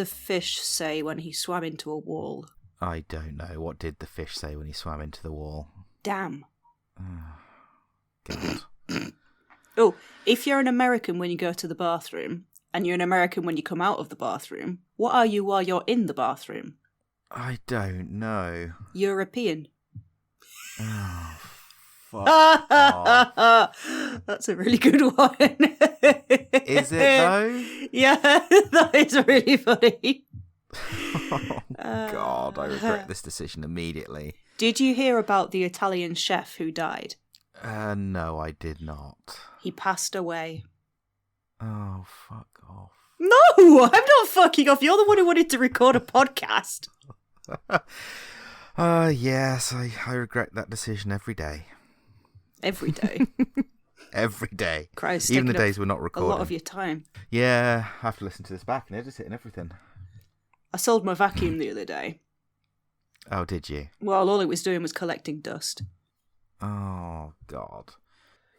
the fish say when he swam into a wall? I don't know. What did the fish say when he swam into the wall? Damn. God. Oh, if you're an American when you go to the bathroom, and you're an American when you come out of the bathroom, what are you while you're in the bathroom? I don't know. European. Oh, fuck off. That's a really good one. Is it though? Yeah, that is really funny. Oh, God, I regret this decision immediately. Did you hear about the Italian chef who died? No, I did not. He passed away. Oh, fuck off. No, I'm not fucking off. You're the one who wanted to record a podcast. Yes, I regret that decision every day. Every day? Every day. Christ, even the days we're not recording. A lot of your time. Yeah, I have to listen to this back and edit it and everything. I sold my vacuum the other day. Oh, did you? Well, all it was doing was collecting dust. Oh, God.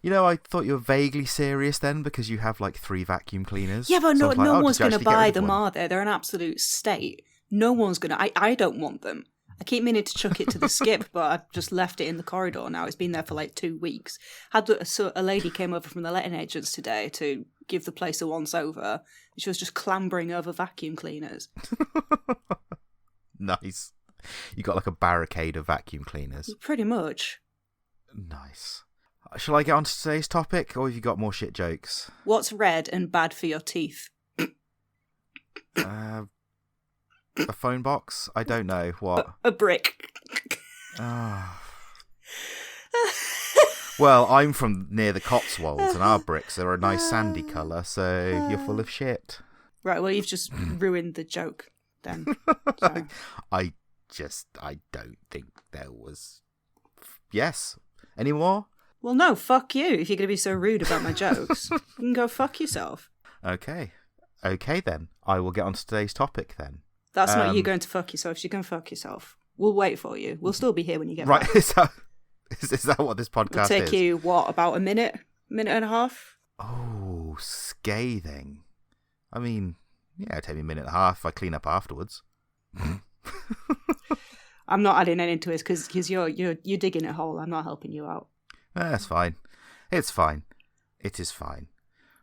You know, I thought you were vaguely serious then because you have like 3 vacuum cleaners. Yeah, but so no one's going to buy them, are they? They're an absolute state. No one's going to... I don't want them. I keep meaning to chuck it to the skip, but I've just left it in the corridor now. It's been there for like 2 weeks. A lady came over from the letting agents today to give the place a once-over. She was just clambering over vacuum cleaners. Nice. You got like a barricade of vacuum cleaners. Pretty much. Nice. Shall I get on to today's topic, or have you got more shit jokes? What's red and bad for your teeth? A phone box? I don't know. What? A brick. Oh. Well, I'm from near the Cotswolds, and our bricks are a nice sandy colour, so you're full of shit. Right, well, you've just ruined the joke, then. So. I don't think there was... Yes. Any more? Well, no, fuck you. If you're going to be so rude about my jokes, you can go fuck yourself. Okay. Okay, then. I will get on to today's topic, then. That's not you going to fuck yourself. You can fuck yourself. We'll wait for you. We'll still be here when you get right, back. Is that what this podcast is? It'll take you, what, about a minute? Minute and a half? Oh, scathing. I mean, yeah, it'll take me a minute and a half if I clean up afterwards. I'm not adding anything to it because you're digging a hole. I'm not helping you out. That's fine. It's fine. It is fine.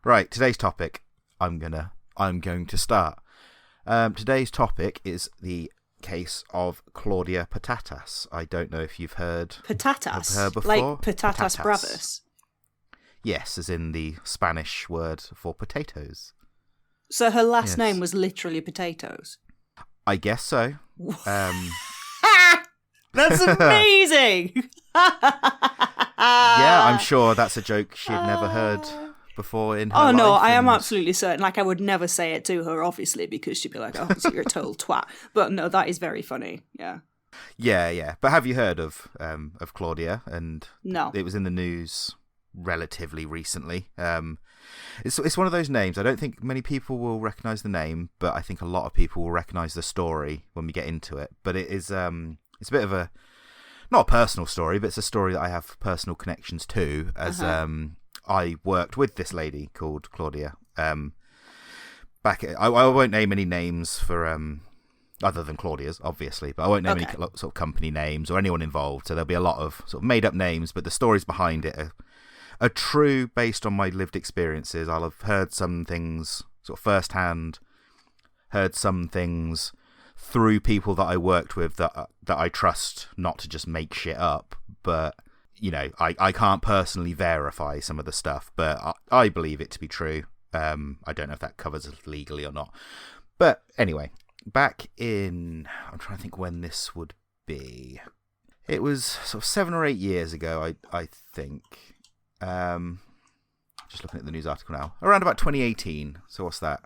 Right, today's topic. I'm going to start. Today's topic is the case of Claudia Patatas. I don't know if you've heard Patatas? of her before. Like patatas bravas? Yes, as in the Spanish word for potatoes. So her last name was literally potatoes? I guess so. That's amazing! Yeah, I'm sure that's a joke she'd never heard before in her life. Oh, no, I am absolutely certain. Like, I would never say it to her, obviously, because she'd be like, oh, so you're a total twat. But no, that is very funny, yeah. Yeah. But have you heard of Claudia? And no. It was in the news relatively recently. It's one of those names. I don't think many people will recognise the name, but I think a lot of people will recognise the story when we get into it. But it is it's a bit of a, not a personal story, but it's a story that I have personal connections to, as I worked with this lady called Claudia. I won't name any names for other than Claudia's, obviously, but I won't name any sort of company names or anyone involved. So there'll be a lot of sort of made up names, but the stories behind it are true based on my lived experiences. I'll have heard some things sort of firsthand, heard some things through people that I worked with that I trust not to just make shit up. But, you know, I can't personally verify some of the stuff, but I believe it to be true. I don't know if that covers it legally or not. But anyway, back in, I'm trying to think when this would be. It was sort of 7 or 8 years ago, I think. Just looking at the news article now. Around about 2018. So what's that?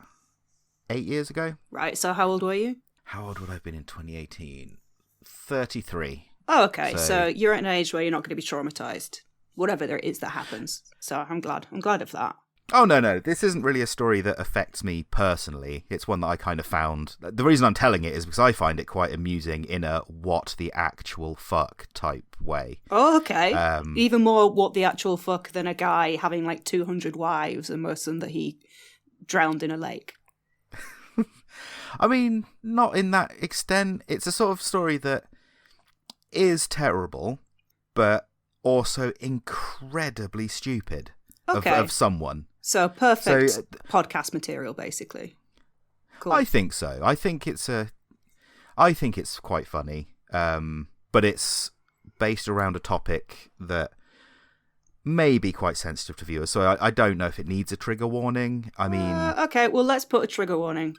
8 years ago? Right, so how old were you? How old would I have been in 2018? 33. Oh, okay. So you're at an age where you're not going to be traumatized. Whatever there is that happens. So I'm glad of that. Oh, no. This isn't really a story that affects me personally. It's one that I kind of found. The reason I'm telling it is because I find it quite amusing in a what the actual fuck type way. Oh, okay. Even more what the actual fuck than a guy having like 200 wives and most of them that he drowned in a lake. I mean, not in that extent. It's a sort of story that is terrible, but also incredibly stupid of someone. So perfect podcast material, basically. Cool. I think so. I think it's quite funny, but it's based around a topic that may be quite sensitive to viewers. So I don't know if it needs a trigger warning. I mean, okay, well, let's put a trigger warning.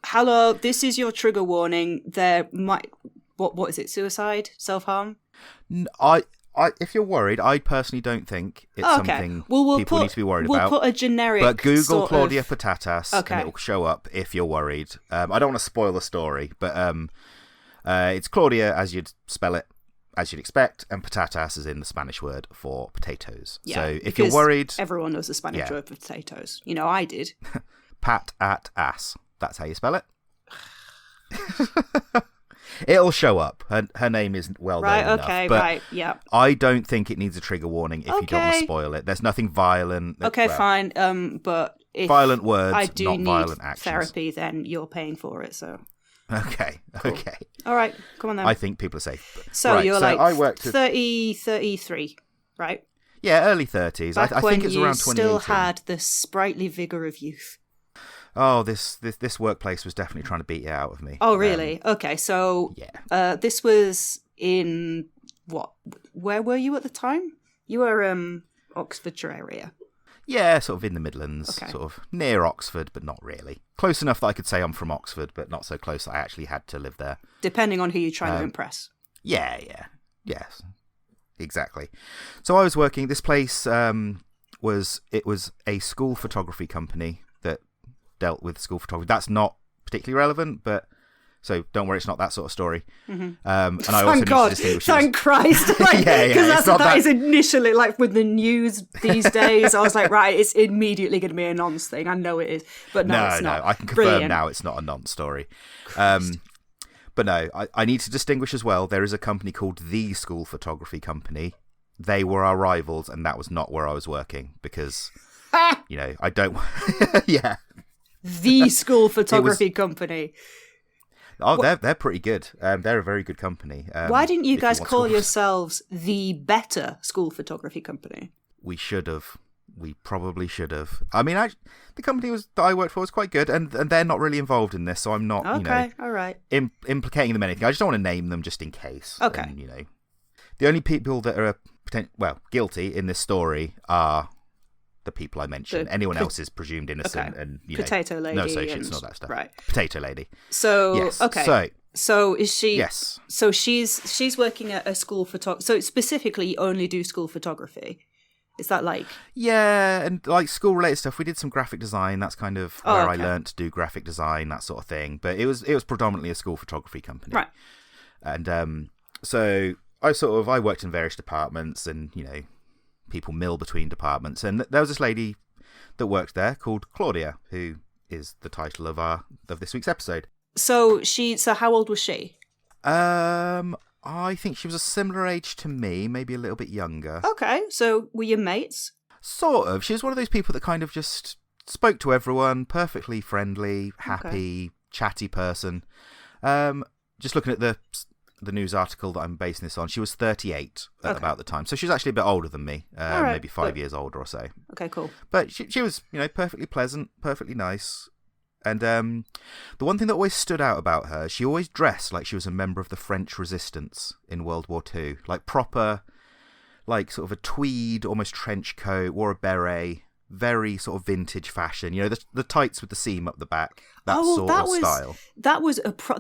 Hello, this is your trigger warning. There might what is it? Suicide, self-harm? If you're worried, I personally don't think it's something people need to be worried about. We'll put a generic. But Google Claudia Patatas, and it will show up if you're worried. I don't want to spoil the story, but it's Claudia as you'd spell it, as you'd expect, and patatas is in the Spanish word for potatoes. Yeah, so if you're worried, everyone knows the Spanish word for potatoes. You know, I did. Pat at ass. That's how you spell it. It'll show up. Her name isn't well known enough. But yeah. I don't think it needs a trigger warning if you don't want to spoil it. There's nothing violent. Fine. But if violent words, I do not need violent actions. therapy, then you're paying for it. So. Okay. Cool. Okay. All right. Come on then. I think people are safe. So right, you're like I worked 33, right? Yeah, early 30s. I think it's around 2018. Still had the sprightly vigor of youth. Oh, this workplace was definitely trying to beat it out of me. Oh, really? Okay, so this was in what? Where were you at the time? You were Oxfordshire area. Yeah, sort of in the Midlands, sort of near Oxford, but not really. Close enough that I could say I'm from Oxford, but not so close that I actually had to live there. Depending on who you're trying to impress. Yeah, yes, exactly. So I was working. This place was a school photography company that dealt with school photography. That's not particularly relevant, but so don't worry, it's not that sort of story. Mm-hmm. And I also need to distinguish. Thank Christ! Because that is initially like with the news these days. I was like, right, it's immediately going to be a nonce thing. I know it is, but no, it's not. I can confirm now it's not a nonce story. But no, I need to distinguish as well. There is a company called The School Photography Company. They were our rivals, and that was not where I was working because, I don't. Yeah. The School Photography Company. Oh, they're pretty good. They're a very good company. Why didn't you guys call yourselves the Better School Photography Company? We should have. We probably should have. I mean, the company that I worked for was quite good, and they're not really involved in this, so I'm not, all right, implicating them in anything. I just don't want to name them just in case. Okay. And, the only people that are guilty in this story are the people I mentioned. Anyone else is presumed innocent, and Potato Lady, no associates, and all that stuff. Right, Potato Lady. So yes. Okay. So is she? Yes. So she's working at a school photography. So specifically, you only do school photography. Is that like? Yeah, and like school related stuff. We did some graphic design. That's kind of where I learned to do graphic design, that sort of thing. But it was predominantly a school photography company, right? And so I worked in various departments, and people mill between departments. And there was this lady that worked there called Claudia, who is the title of this week's episode. So how old was she? I think she was a similar age to me, maybe a little bit younger. Okay, so were you mates? Sort of. She was one of those people that kind of just spoke to everyone, perfectly friendly, happy, chatty person. Just looking at the news article that I'm basing this on, she was 38 at about the time. So she was actually a bit older than me, maybe 5 years older or so. Okay, cool. But she was, perfectly pleasant, perfectly nice. And the one thing that always stood out about her, she always dressed like she was a member of the French Resistance in World War II. Like proper, like sort of a tweed, almost trench coat, wore a beret, very sort of vintage fashion. The tights with the seam up the back, that sort of style.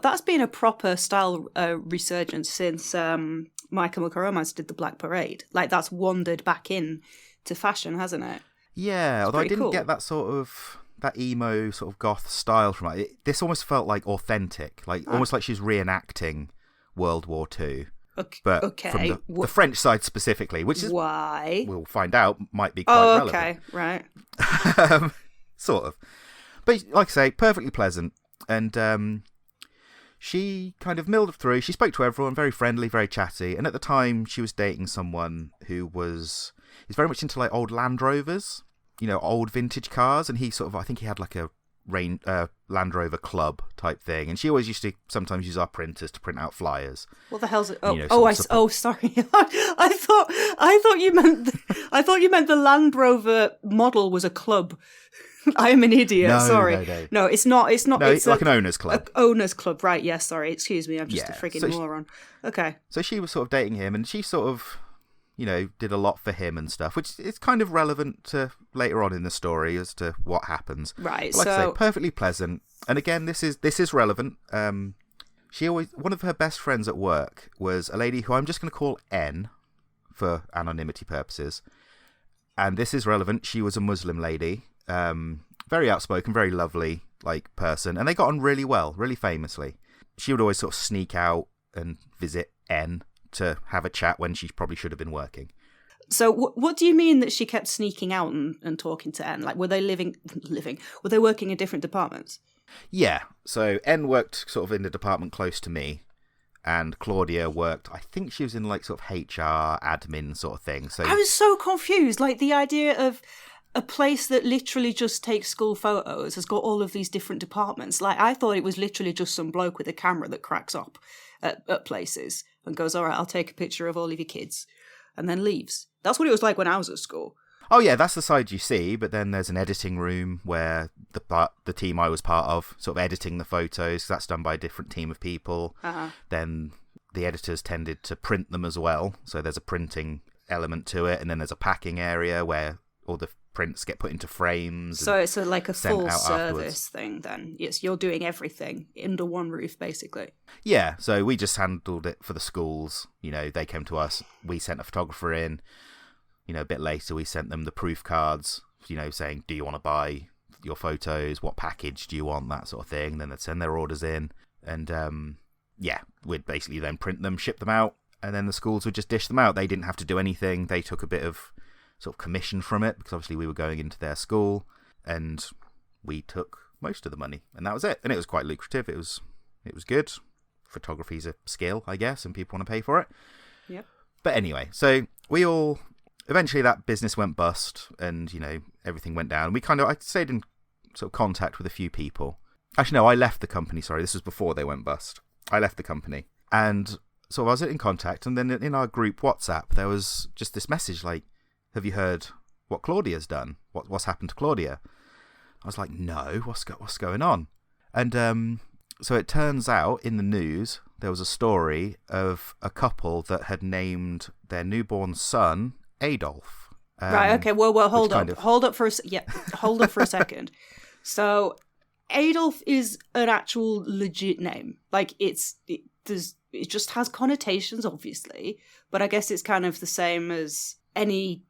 That's been a proper style resurgence since My Chemical Romance did the Black Parade. Like that's wandered back in to fashion, hasn't it? Yeah, although I didn't get that sort of... that emo sort of goth style from it. This almost felt like authentic, like almost like she's reenacting World War II. Okay. But from the French side specifically, which is why we'll find out might be quite relevant. Okay, right. Sort of. But like I say, perfectly pleasant. And she kind of milled through. She spoke to everyone, very friendly, very chatty. And at the time, she was dating someone who is very much into like old Land Rovers. Old vintage cars, and he sort of, I think he had like a Land Rover club type thing, and she always used to sometimes use our printers to print out flyers. What the hell's it? Oh, sorry. I thought you meant the Land Rover model was a club. I am an idiot. No, sorry. No, it's not. It's not. No, it's like an owners club. Owners club, right? Yes. Sorry. Excuse me. I'm just a frigging moron. Okay. So she was sort of dating him, and she sort of, did a lot for him and stuff, which is kind of relevant to later on in the story as to what happens. Right. But like I say, perfectly pleasant. And again, this is relevant. One of her best friends at work was a lady who I'm just going to call N for anonymity purposes. And this is relevant. She was a Muslim lady. Very outspoken, very lovely person, and they got on really well, really famously. She would always sort of sneak out and visit N to have a chat when she probably should have been working. So what do you mean that she kept sneaking out and talking to N? Like, were they were they working in different departments? Yeah, so N worked sort of in the department close to me, and Claudia worked, I think she was in sort of HR, admin sort of thing. So I was so confused, the idea of a place that literally just takes school photos has got all of these different departments. I thought it was literally just some bloke with a camera that cracks up at places and goes, all right, I'll take a picture of all of your kids, and then leaves. That's what it was like when I was at school. Oh yeah, that's the side you see, but then there's an editing room where the team I was part of sort of editing the photos. That's done by a different team of people. Uh-huh. Then the editors tended to print them as well, so there's a printing element to it, and then there's a packing area where all the prints get put into frames. So it's like a full service afterwards. thing then. Yes, you're doing everything under one roof, basically. Yeah, so we just handled it for the schools. They came to us, we sent a photographer in. A bit later we sent them the proof cards, saying, do you want to buy your photos? What package do you want? That sort of thing. Then they'd send their orders in. And we'd basically then print them, ship them out, and then the schools would just dish them out. They didn't have to do anything. They took a bit of sort of commission from it, because obviously we were going into their school, and we took most of the money, and that was it. And it was quite lucrative. It was good. Photography's a skill, I guess, and people want to pay for it. Yep. But anyway, so eventually that business went bust, and everything went down. I stayed in sort of contact with a few people. Actually, no, I left the company. Sorry, this was before they went bust. I left the company, and so I was in contact, and then in our group WhatsApp there was just this message have you heard what Claudia's done? What's happened to Claudia? I was like, no, what's going on? And so it turns out in the news there was a story of a couple that had named their newborn son Adolf. Right. Okay. Well. Hold up for a second. So Adolf is an actual legit name. It just has connotations, obviously, but I guess it's kind of the same as any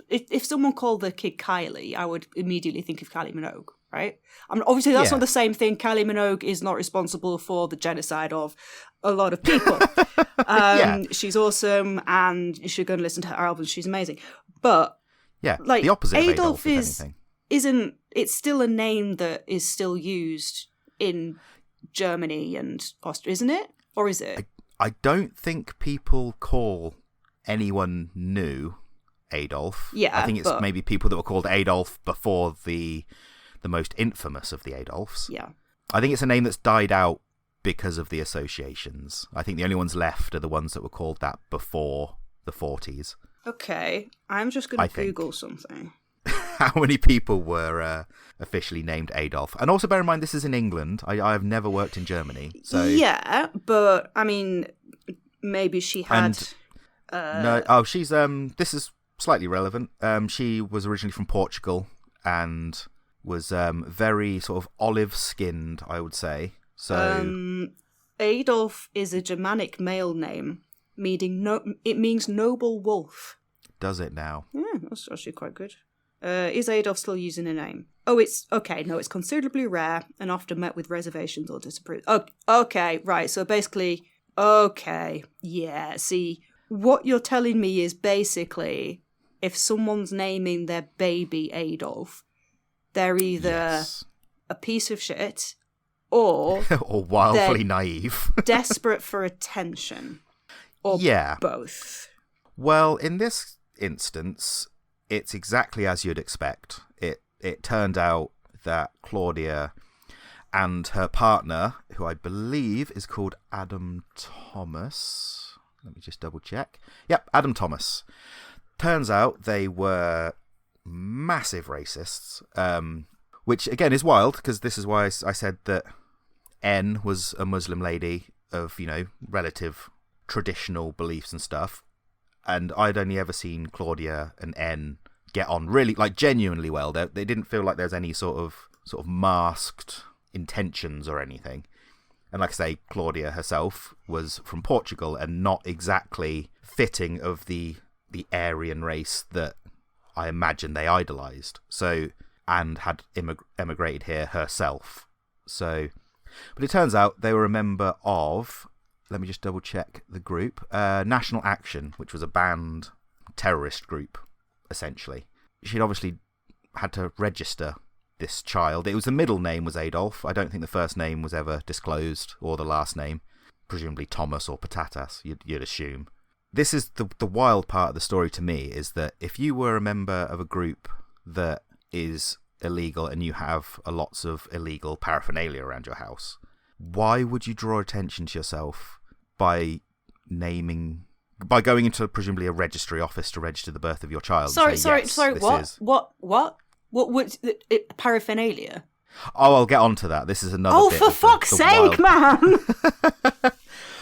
if someone called the kid Kylie, I would immediately think of Kylie Minogue, right? Obviously that's not the same thing. Kylie Minogue is not responsible for the genocide of a lot of people. She's awesome, and you should go and listen to her albums. She's amazing. But the opposite of Adolf isn't. It's still a name that is still used in Germany and Austria, isn't it? Or is it? I don't think people call anyone new Adolf. Yeah, I think it's maybe people that were called Adolf before the most infamous of the Adolfs. Yeah. I think it's a name that's died out because of the associations. I think the only ones left are the ones that were called that before the 40s. Okay, I'm just going to Google something. How many people were officially named Adolf? And also bear in mind, this is in England. I have never worked in Germany. So yeah, but I mean, maybe she had... No, she's this is slightly relevant. She was originally from Portugal and was very sort of olive-skinned, I would say. So Adolf is a Germanic male name, it means noble wolf. Does it now? Yeah, that's actually quite good. Is Adolf still using a name? Oh, it's okay. No, it's considerably rare and often met with reservations or disapproval. Oh, okay, right. So basically, okay, yeah. See, what you're telling me is basically, if someone's naming their baby Adolf, they're either a piece of shit or or wildly naive, desperate for attention, or both. Well, in this instance, it's exactly as you'd expect. It turned out that Claudia and her partner, who I believe is called Adam Thomas. Let me just double check. Yep, Adam Thomas. Turns out they were massive racists, which again is wild, because this is why I said that N was a Muslim lady of, relative traditional beliefs and stuff. And I'd only ever seen Claudia and N get on really, like, genuinely well. They didn't feel like there's any sort of masked intentions or anything. And like I say, Claudia herself was from Portugal and not exactly fitting of the Aryan race that I imagine they idolised. So, and had emigrated here herself. So, but it turns out they were a member of, let me just double check the group, National Action, which was a banned terrorist group, essentially. She'd obviously had to register this child. It was, the middle name was Adolf. I don't think the first name was ever disclosed, or the last name. Presumably Thomas or Patatas, you'd assume. This is the wild part of the story to me, is that if you were a member of a group that is illegal and you have lots of illegal paraphernalia around your house, why would you draw attention to yourself by going into presumably a registry office to register the birth of your child? Sorry, what? What was paraphernalia? Oh, I'll get on to that. This is another. Oh, bit for fuck's sake, man!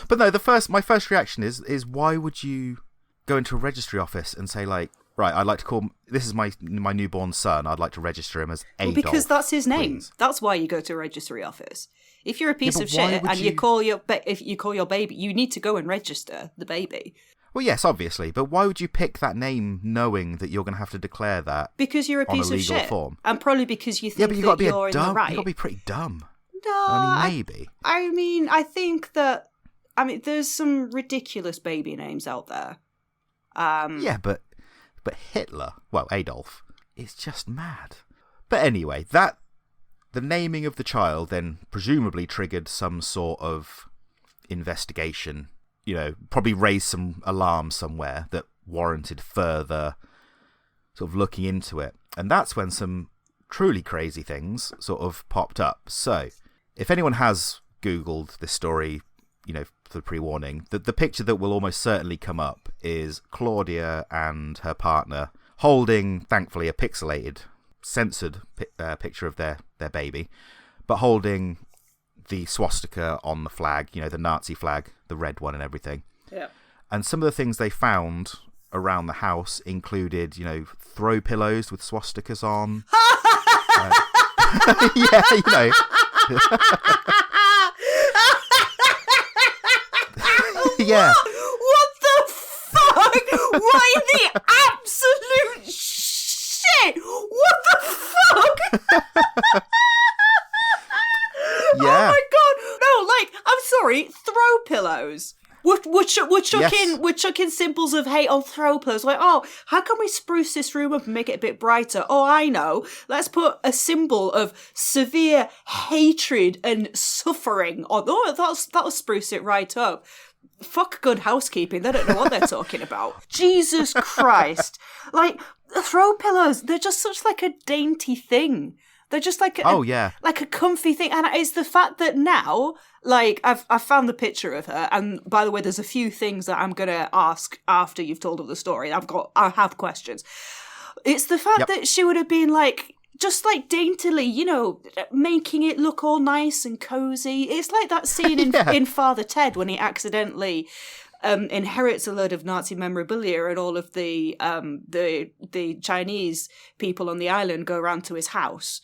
But no, my first reaction is why would you go into a registry office and say, like, right, I'd like to call, this is my newborn son, I'd like to register him as Adolf. Well, because that's his name. Please. That's why you go to a registry office. If you're a piece of shit and you call your baby, you need to go and register the baby. Well, yes, obviously, but why would you pick that name knowing that you're going to have to declare that? Because you're a piece of shit. Form? And probably because you think that you're in the right. You've got to be pretty dumb. No, maybe. I think that, there's some ridiculous baby names out there. Yeah, but Hitler, well, Adolf, is just mad. But anyway, the naming of the child then presumably triggered some sort of investigation. Probably raised some alarm somewhere that warranted further sort of looking into it. And that's when some truly crazy things sort of popped up. So, if anyone has Googled this story, for pre-warning, the picture that will almost certainly come up is Claudia and her partner holding, thankfully, a pixelated, censored picture of their baby, but holding the swastika on the flag, the Nazi flag, the red one and everything. Yeah. And some of the things they found around the house included, throw pillows with swastikas on. Yeah, Yeah. What the fuck? Why the absolute shit? What the fuck? Yeah. Oh my god! No, I'm sorry. Throw pillows. We're chucking symbols of hate on throw pillows. Like, oh, how can we spruce this room up and make it a bit brighter? Oh, I know. Let's put a symbol of severe hatred and suffering on. Oh, that'll spruce it right up. Fuck good housekeeping. They don't know what they're talking about. Jesus Christ. Throw pillows, they're just such a dainty thing. They're just like a comfy thing. And it's the fact that now, I've found the picture of her. And by the way, there's a few things that I'm going to ask after you've told of the story. I have questions. It's the fact that she would have been just daintily, making it look all nice and cozy. It's like that scene in Father Ted when he accidentally inherits a load of Nazi memorabilia, and all of the Chinese people on the island go around to his house.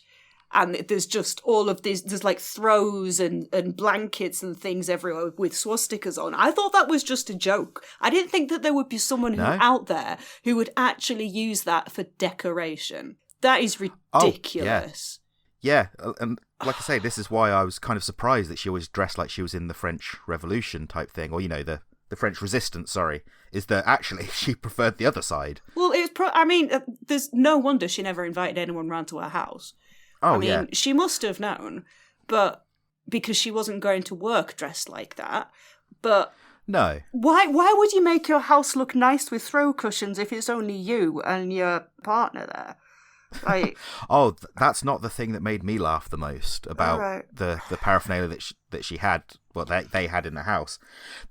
And there's just all of these, there's throws and blankets and things everywhere with swastikas on. I thought that was just a joke. I didn't think that there would be someone out there who would actually use that for decoration. That is ridiculous. Yeah, and like I say, this is why I was kind of surprised that she always dressed like she was in the French Revolution type thing, or, the French Resistance, sorry, is that actually she preferred the other side. Well, there's no wonder she never invited anyone round to her house. She must have known, but because she wasn't going to work dressed like that. But no, why would you make your house look nice with throw cushions if it's only you and your partner there? Like, Oh, that's not the thing that made me laugh the most about the paraphernalia that she had. Well, they had in the house.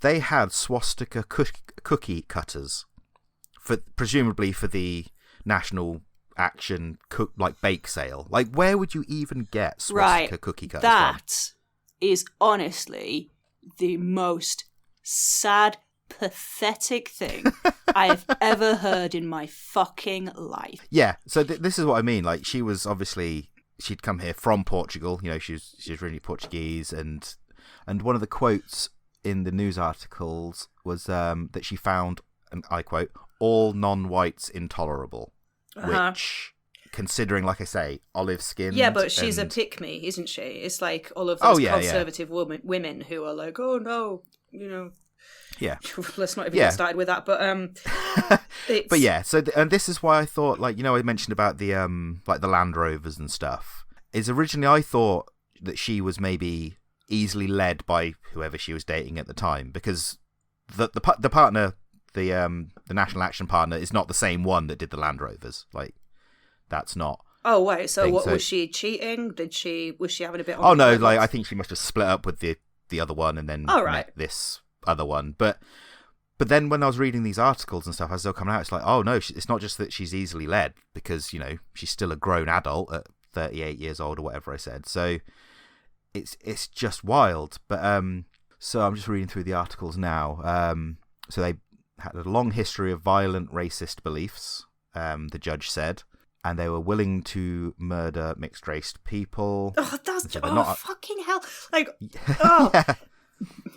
They had swastika cookie cutters, presumably for the National Action bake sale. Like, where would you even get swastika cookie cutters from? That is honestly the most sad, pathetic thing I have ever heard in my fucking life. Yeah, so this is what I mean. Like, she was obviously, she'd come here from Portugal. You know, she was really Portuguese, and one of the quotes in the news articles was that she found, and I quote, "all non-whites intolerable," which, considering, like I say, olive skinned. Yeah, but she's a pick-me, isn't she? It's like all of those conservative women who are like, oh no, you know. Yeah. Let's not even get started with that. But but yeah, so and this is why I thought, like, you know, I mentioned about the like the Land Rovers and stuff. Is originally I thought that she was maybe easily led by whoever she was dating at the time, because the partner, the National Action partner, is not the same one that did the Land Rovers. Like, that's not. Oh wait, so what was she cheating? Was she having a bit? Oh no, like I think she must have split up with the other one and then met this other one. But then when I was reading these articles and stuff as they're coming out, it's like, oh no, it's not just that she's easily led, because, you know, she's still a grown adult at 38 years old or whatever I said. So it's just wild. But so I'm just reading through the articles now. So they had a long history of violent racist beliefs, the judge said, and they were willing to murder mixed-race people. Oh, that's fucking hell! Like, oh. Yeah.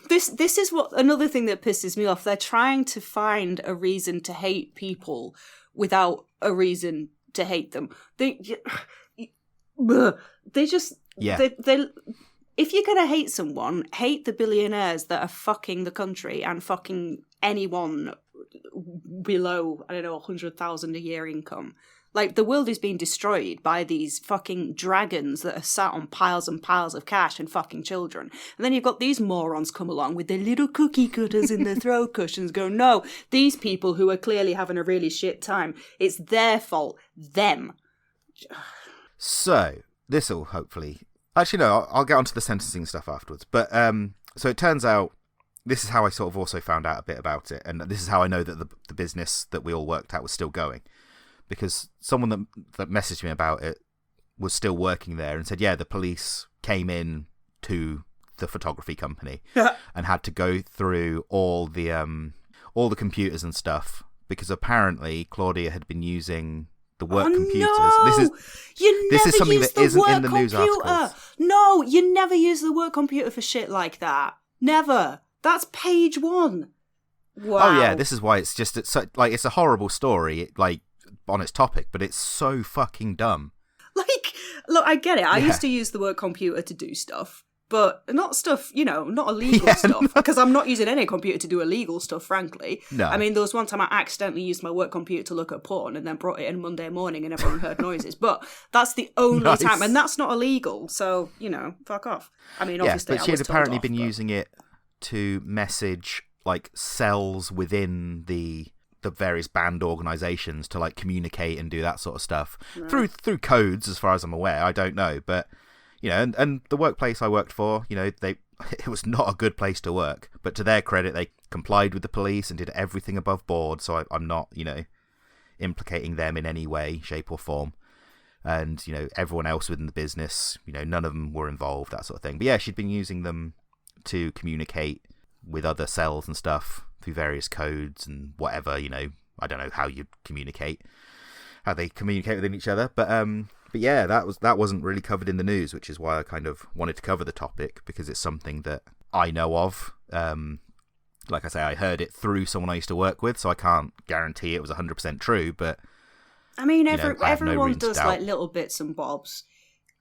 This is what another thing that pisses me off. They're trying to find a reason to hate people without a reason to hate them. They just they if you're gonna hate someone, hate the billionaires that are fucking the country and fucking anyone below, I don't know, 100,000 a year income. Like, the world is being destroyed by these fucking dragons that are sat on piles and piles of cash and fucking children. And then you've got these morons come along with their little cookie cutters in their throw cushions go, no, these people who are clearly having a really shit time, it's their fault. Them. So, this will hopefully... Actually, no, I'll get onto the sentencing stuff afterwards. But, so it turns out, this is how I sort of also found out a bit about it. And this is how I know that the business that we all worked at was still going. Because someone that messaged me about it was still working there and said, yeah, the police came in to the photography company and had to go through all the computers and stuff, because apparently Claudia had been using the work computers. No! This is something that isn't in the news articles. No, you never use the work computer for shit like that. Never. That's page 1. Wow. Oh yeah, this is why it's a horrible story. Like, on its topic, but it's so fucking dumb. Like, look, I get it. I used to use the work computer to do stuff, but not stuff, you know, not illegal stuff, because I'm not using any computer to do illegal stuff, frankly. No. I mean, there was one time I accidentally used my work computer to look at porn and then brought it in Monday morning and everyone heard noises, but that's the only time, and that's not illegal, so, you know, fuck off. I mean, obviously, but she had apparently been using it to message, like, cells within the various band organizations to, like, communicate and do that sort of stuff through codes, as far as I'm aware. I don't know, but, you know, and the workplace I worked for, you know, it was not a good place to work, but to their credit, they complied with the police and did everything above board. So I'm not, you know, implicating them in any way, shape or form. And, you know, everyone else within the business, you know, none of them were involved, that sort of thing. But yeah, she'd been using them to communicate with other cells and stuff through various codes and whatever, you know. I don't know how they communicate within each other, but yeah, that wasn't really covered in the news, which is why I kind of wanted to cover the topic, because it's something that I know of. Like I say, I heard it through someone I used to work with, so I can't guarantee it was 100% true, but I mean, everyone does like little bits and bobs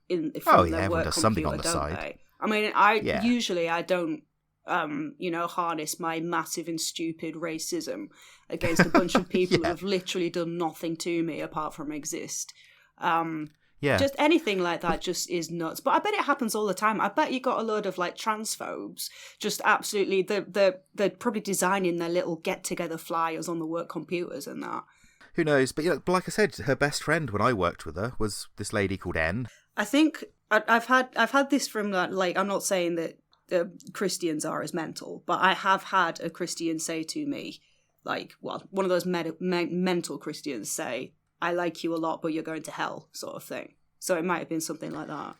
from their work does computer, something on the don't side. they? I mean, usually I don't you know, harness my massive and stupid racism against a bunch of people who have literally done nothing to me apart from exist. Just anything like that just is nuts. But I bet it happens all the time. I bet you got a load of, like, transphobes just absolutely, they're probably designing their little get-together flyers on the work computers and that. who knows? But but like I said, her best friend when I worked with her was this lady called N. I think I've had this from like, I'm not saying that Christians are as mental, but I have had a Christian say to me, like, well, one of those mental Christians say, "I like you a lot, but you're going to hell," sort of thing. So it might have been something like that.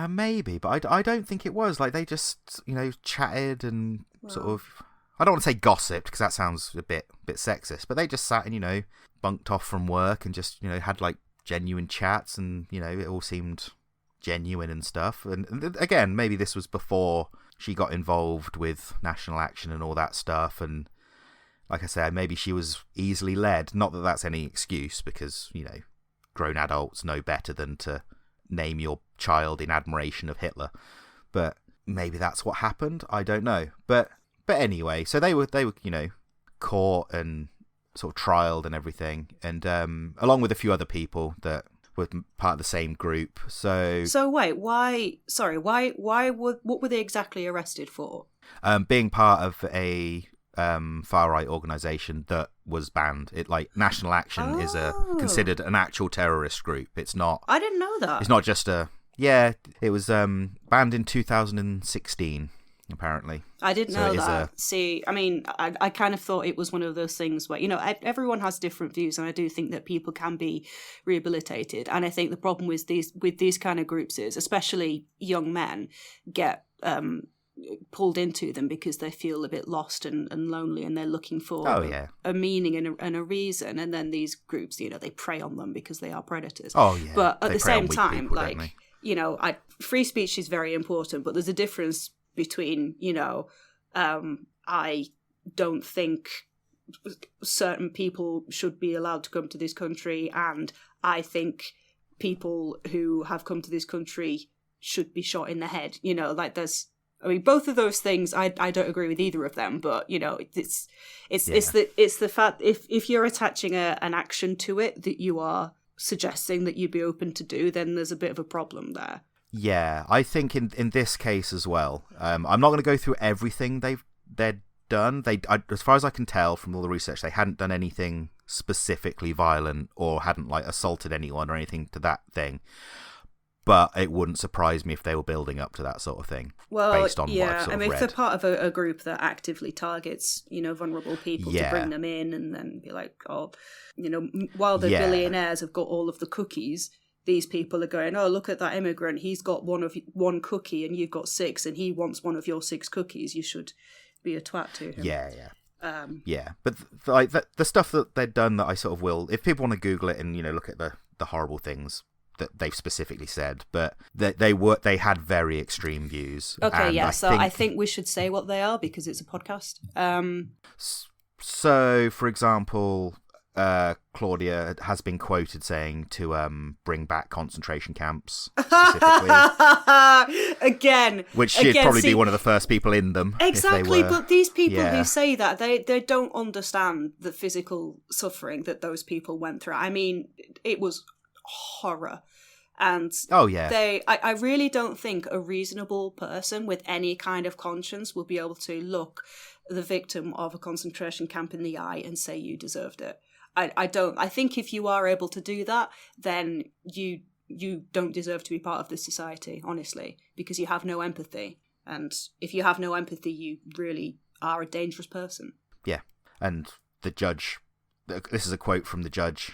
Maybe, but I don't think it was. Like, they just, chatted and sort of, I don't want to say gossiped because that sounds a bit sexist, but they just sat and, bunked off from work and just, had like genuine chats, and, it all seemed genuine and stuff. And again, maybe this was before she got involved with National Action and all that stuff. And like I said, maybe she was easily led. Not that that's any excuse, because, grown adults know better than to name your child in admiration of Hitler. But maybe that's what happened. I don't know. But anyway, so they were caught and sort of trialed and everything, and along with a few other people that were part of the same group. So wait, why? Sorry, why? What were they exactly arrested for? Being part of a far right organisation that was banned. It like National Action is considered an actual terrorist group. It's not. I didn't know that. It's not just a. Yeah, it was banned in 2016. Apparently, I didn't know that. See, I mean, I kind of thought it was one of those things where, everyone has different views, and I do think that people can be rehabilitated. And I think the problem with these kind of groups is, especially young men, get pulled into them because they feel a bit lost and lonely, and they're looking for a meaning and a reason. And then these groups, they prey on them because they are predators. Oh yeah, but at the same time, people, free speech is very important, but there's a difference between, I don't think certain people should be allowed to come to this country, and I think people who have come to this country should be shot in the head. Both of those things, I don't agree with either of them, but it's the fact if you're attaching an action to it that you are suggesting that you'd be open to do, then there's a bit of a problem there. Yeah, I think in this case as well. I'm not going to go through everything they'd done. As far as I can tell from all the research, they hadn't done anything specifically violent or hadn't like assaulted anyone or anything to that thing. But it wouldn't surprise me if they were building up to that sort of thing. Well, based on what I've sort of read. If they're part of a group that actively targets, vulnerable people to bring them in, and then be like, while the billionaires have got all of the cookies, these people are going, oh, look at that immigrant. He's got one cookie and you've got 6, and he wants one of your 6 cookies. You should be a twat to him. Yeah. But the stuff that they've done that I sort of will, if people want to Google it and look at the horrible things that they've specifically said, but they had very extreme views. Okay, yeah. I think we should say what they are because it's a podcast. So, for example, Claudia has been quoted saying to bring back concentration camps specifically. Again, which she'd probably be one of the first people in them. Exactly, but these people who say that, they don't understand the physical suffering that those people went through. I mean, it was horror. And I really don't think a reasonable person with any kind of conscience will be able to look the victim of a concentration camp in the eye and say you deserved it. I don't. I think if you are able to do that, then you don't deserve to be part of this society, honestly, because you have no empathy. And if you have no empathy, you really are a dangerous person. Yeah. And the judge, this is a quote from the judge.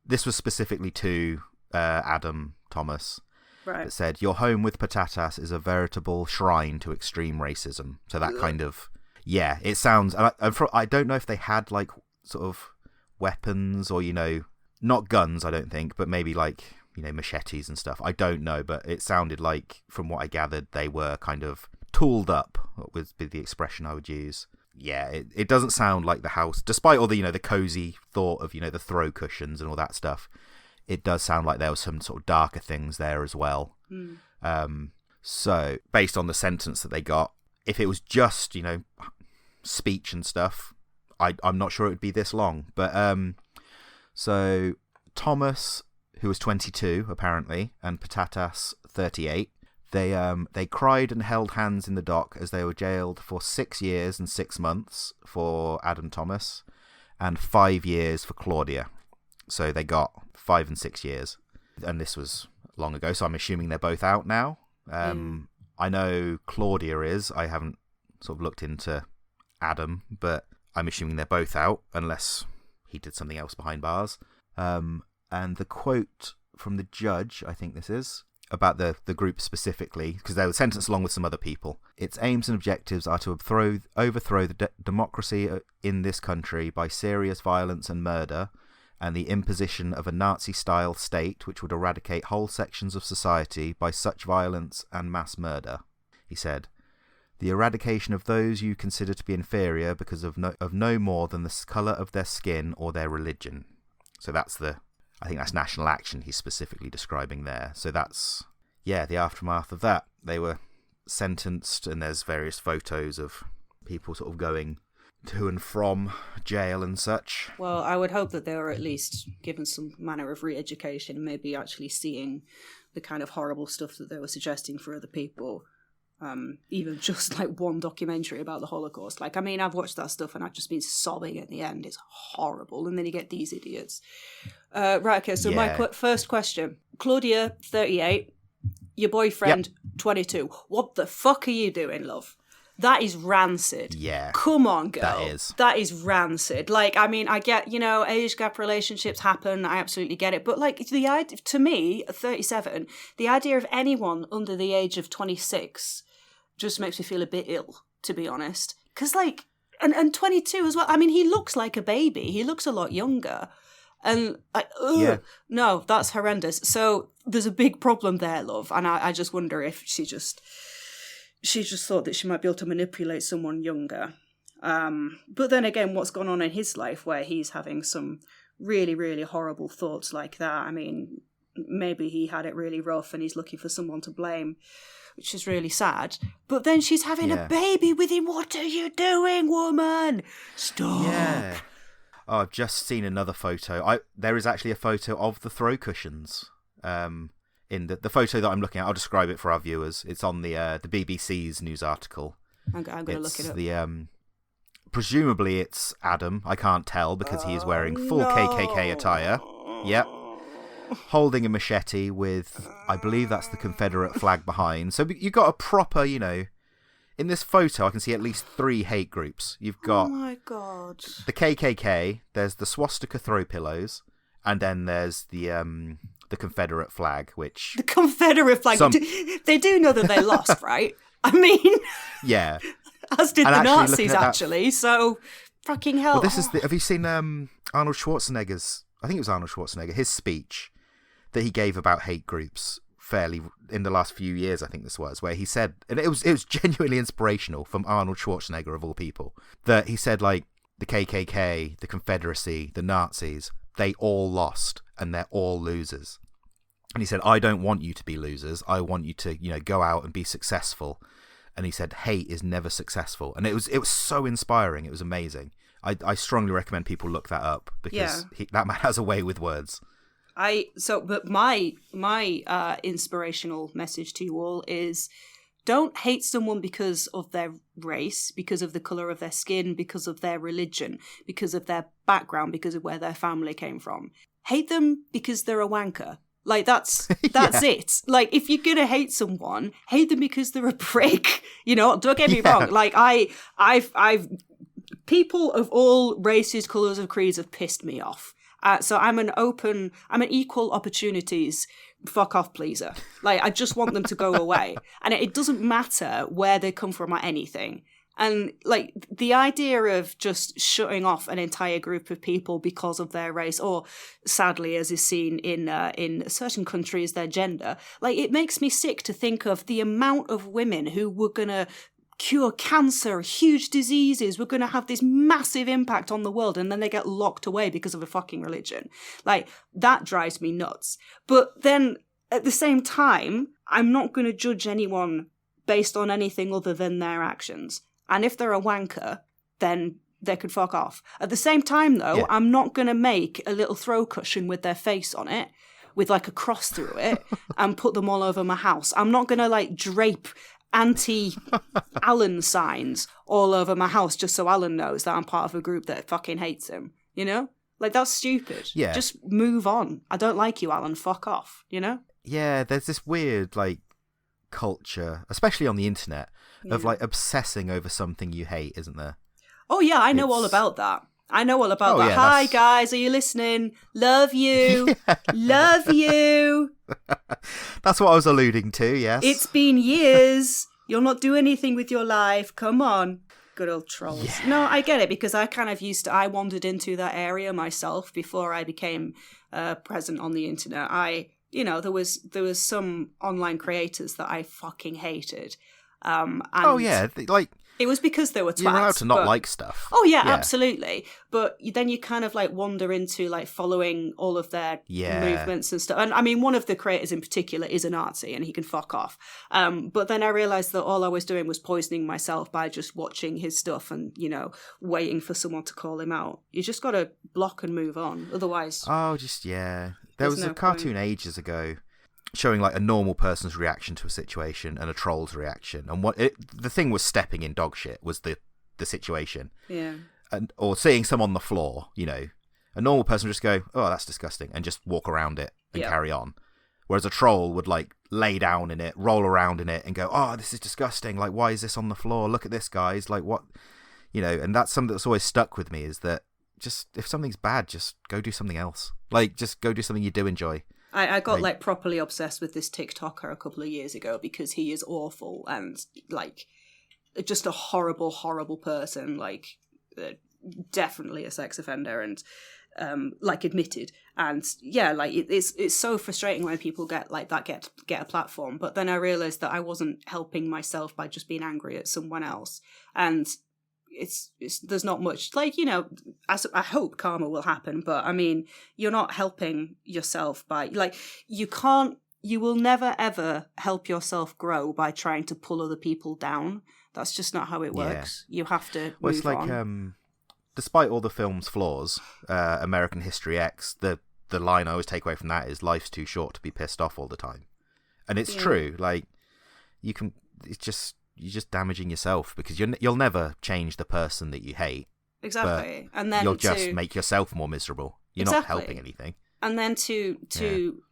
This was specifically to Adam Thomas. Right. It said, "Your home with Patatas is a veritable shrine to extreme racism." So that kind of, it sounds, I don't know if they had like sort of weapons or, not guns, I don't think, but maybe like, machetes and stuff. I don't know, but it sounded like, from what I gathered, they were kind of tooled up, would be the expression I would use. Yeah, it doesn't sound like the house, despite all the, the cozy thought of, the throw cushions and all that stuff. It does sound like there was some sort of darker things there as well. So, based on the sentence that they got, if it was just, speech and stuff, I'm not sure it would be this long. But, so, Thomas, who was 22, apparently, and Patatas, 38, they cried and held hands in the dock as they were jailed for 6 years and 6 months for Adam Thomas, and 5 years for Claudia. So they got 5 and 6 years. And this was long ago, so I'm assuming they're both out now. I know Claudia is. I haven't sort of looked into Adam, but I'm assuming they're both out, unless he did something else behind bars. And the quote from the judge, I think this is, about the group specifically, because they were sentenced along with some other people. Its aims and objectives are to overthrow the democracy in this country by serious violence and murder, and the imposition of a Nazi-style state which would eradicate whole sections of society by such violence and mass murder. He said, the eradication of those you consider to be inferior because of no more than the colour of their skin or their religion. So I think that's national action he's specifically describing there. So that's, the aftermath of that. They were sentenced, and there's various photos of people sort of going to and from jail and such. Well, I would hope that they were at least given some manner of re-education and maybe actually seeing the kind of horrible stuff that they were suggesting for other people. Even just like one documentary about the Holocaust. Like, I mean, I've watched that stuff and I've just been sobbing at the end. It's horrible. And then you get these idiots. Right, okay, so my first question. Claudia, 38. Your boyfriend, 22. What the fuck are you doing, love? That is rancid. Yeah. Come on, girl. That is rancid. Like, I mean, I get, age gap relationships happen. I absolutely get it. But, like, to me, at 37, the idea of anyone under the age of 26 just makes me feel a bit ill, to be honest. Because, like, and 22 as well. I mean, he looks like a baby. He looks a lot younger. And, no, that's horrendous. So there's a big problem there, love. And I just wonder if she just thought that she might be able to manipulate someone younger. But then again, what's gone on in his life where he's having some really, really horrible thoughts like that? I mean, maybe he had it really rough and he's looking for someone to blame, which is really sad. But then she's having a baby with him. What are you doing, woman? Stop. Yeah. Oh, I've just seen another photo. There is actually a photo of the throw cushions. In the photo that I'm looking at, I'll describe it for our viewers. It's on the BBC's news article. I'm going to look it up. Presumably it's Adam. I can't tell because he is wearing full KKK attire. Yep. Holding a machete with, I believe that's the Confederate flag behind. So you got a proper, in this photo I can see at least 3 hate groups. You've got oh my God. The KKK, there's the swastika throw pillows, and then there's the Confederate flag, which... The Confederate flag. They do know that they lost, right? I mean... Yeah. As did the Nazis, actually, so... Fucking hell. Well, have you seen Arnold Schwarzenegger's... I think it was Arnold Schwarzenegger, his speech that he gave about hate groups fairly in the last few years, I think this was, where he said... And it was genuinely inspirational from Arnold Schwarzenegger, of all people, that he said, like, the KKK, the Confederacy, the Nazis, they all lost, and they're all losers. And he said, I don't want you to be losers. I want you to, go out and be successful. And he said, hate is never successful. And it was so inspiring. It was amazing. I strongly recommend people look that up because that man has a way with words. But my inspirational message to you all is, don't hate someone because of their race, because of the colour of their skin, because of their religion, because of their background, because of where their family came from. Hate them because they're a wanker. Like, that's it. Like, if you're going to hate someone, hate them because they're a prick. Don't get me wrong. Like, I've people of all races, colours, and creeds have pissed me off. So I'm an equal opportunities fuck off pleaser. Like, I just want them to go away. And it doesn't matter where they come from or anything. And, like, the idea of just shutting off an entire group of people because of their race, or sadly, as is seen in certain countries, their gender, like, it makes me sick to think of the amount of women who were going to cure cancer, huge diseases, we're going to have this massive impact on the world, and then they get locked away because of a fucking religion. Like, that drives me nuts. But then, at the same time, I'm not going to judge anyone based on anything other than their actions. And if they're a wanker, then they could fuck off. At the same time, though, I'm not going to make a little throw cushion with their face on it, with, like, a cross through it, and put them all over my house. I'm not going to, like, drape anti-Alan signs all over my house just so Alan knows that I'm part of a group that fucking hates him, Like, that's stupid. Yeah. Just move on. I don't like you, Alan. Fuck off, you know? Yeah, there's this weird, like, culture, especially on the internet, of, like, obsessing over something you hate, isn't there? Oh, yeah, I know all about that. I know all about that. Yeah, Hi, guys, are you listening? Love you. Love you. That's what I was alluding to, yes. It's been years. You'll not do anything with your life. Come on. Good old trolls. Yeah. No, I get it, because I kind of I wandered into that area myself before I became present on the internet. There was some online creators that I fucking hated. And like... It was because they were twats. You're allowed to not like stuff. Oh, yeah, absolutely. But then you kind of, like, wander into, like, following all of their movements and stuff. And, I mean, one of the creators in particular is a Nazi, and he can fuck off. But then I realised that all I was doing was poisoning myself by just watching his stuff and, waiting for someone to call him out. You just got to block and move on. Otherwise... Oh, there was a cartoon ages ago showing, like, a normal person's reaction to a situation and a troll's reaction, and the thing was stepping in dog shit was the situation, or seeing someone on the floor. A normal person would just go, "Oh, that's disgusting," and just walk around it and carry on. Whereas a troll would, like, lay down in it, roll around in it, and go, "Oh, this is disgusting! Like, why is this on the floor? Look at this, guys! Like, what?" And that's something that's always stuck with me, is that just if something's bad, just go do something else. Like, just go do something you do enjoy. I got like properly obsessed with this TikToker a couple of years ago because he is awful and like just a horrible, horrible person. Like definitely a sex offender and like admitted. And yeah, like it's so frustrating when people get like that get a platform. But then I realized that I wasn't helping myself by just being angry at someone else. And it's there's not much like I hope karma will happen, but I mean you're not helping yourself by like you will never ever help yourself grow by trying to pull other people down. That's just not how it works. You have to move on. Despite all the film's flaws, American History X, the line I always take away from that is life's too short to be pissed off all the time. And it's true. Like you're just damaging yourself because you'll never change the person that you hate. Exactly. And then you'll just make yourself more miserable. You're not helping anything. And then to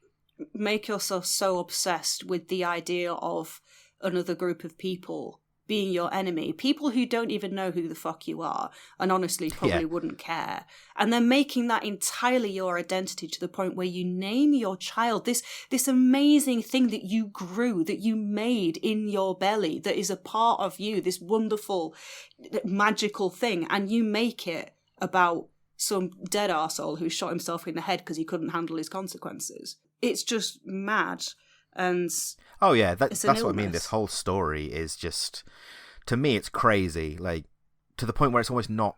make yourself so obsessed with the idea of another group of people being your enemy, people who don't even know who the fuck you are and honestly probably wouldn't care, and then making that entirely your identity to the point where you name your child this amazing thing that you grew, that you made in your belly, that is a part of you, this wonderful magical thing, and you make it about some dead arsehole who shot himself in the head because he couldn't handle his consequences. It's just mad. And that's what I mean. This whole story is just, to me, it's crazy. Like to the point where it's almost not,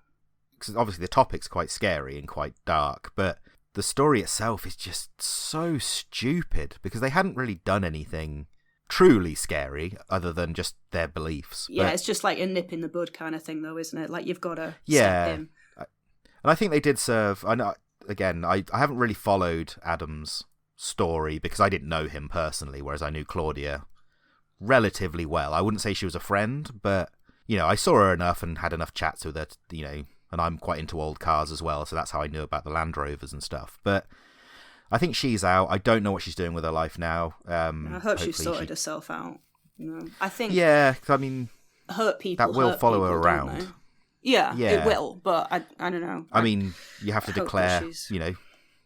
because obviously the topic's quite scary and quite dark, but the story itself is just so stupid because they hadn't really done anything truly scary other than just their beliefs. Yeah, it's just like a nip in the bud kind of thing, though, isn't it? Like you've got to step in. And I think they did serve. I know. Again, I haven't really followed Adam's story because I didn't know him personally, whereas I knew Claudia relatively well. I wouldn't say she was a friend, but I saw her enough and had enough chats with her, and I'm quite into old cars as well, so that's how I knew about the Land Rovers and stuff. But I think she's out. I don't know what she's doing with her life now. I hope she's sorted herself out. I think I mean, hurt people that will follow her around. Yeah, it will, but I don't know. I mean, you have to declare,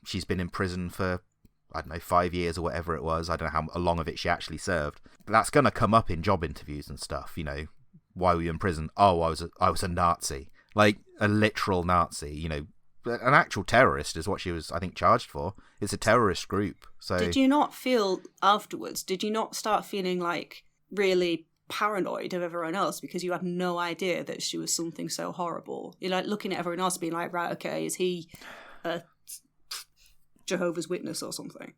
she's been in prison for, I don't know, 5 years or whatever it was. I don't know how long of it she actually served. But that's going to come up in job interviews and stuff. Why were you in prison? Oh, I was a Nazi, like a literal Nazi. An actual terrorist is what she was, I think, charged for. It's a terrorist group. So did you not feel afterwards? Did you not start feeling like really paranoid of everyone else because you had no idea that she was something so horrible? You're like looking at everyone else, being like, right, okay, is he a Jehovah's Witness or something?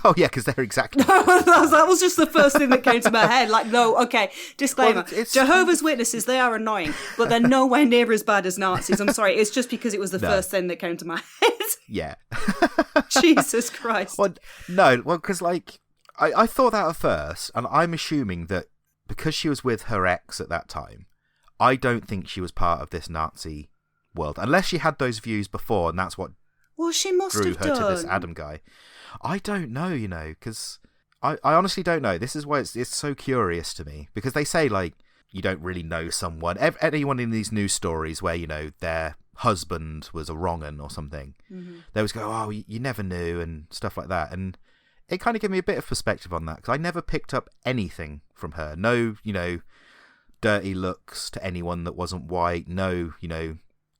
Oh yeah, because they're exactly that was just the first thing that came to my head. Like, no, okay, disclaimer, well, Jehovah's Witnesses, they are annoying, but they're nowhere near as bad as Nazis. I'm sorry, it's just because it was the first thing that came to my head. Yeah. Jesus Christ. Well, because like I thought that at first, and I'm assuming that because she was with her ex at that time, I don't think she was part of this Nazi world. Unless she had those views before, and that's what Well, she must drew have her done. to this Adam guy. I don't know, because I honestly don't know. This is why it's so curious to me, because they say, like, you don't really know someone. Anyone in these news stories where, their husband was a wrong-un or something, they always go, oh, you never knew, and stuff like that. And it kind of gave me a bit of perspective on that, because I never picked up anything from her. No, dirty looks to anyone that wasn't white. No,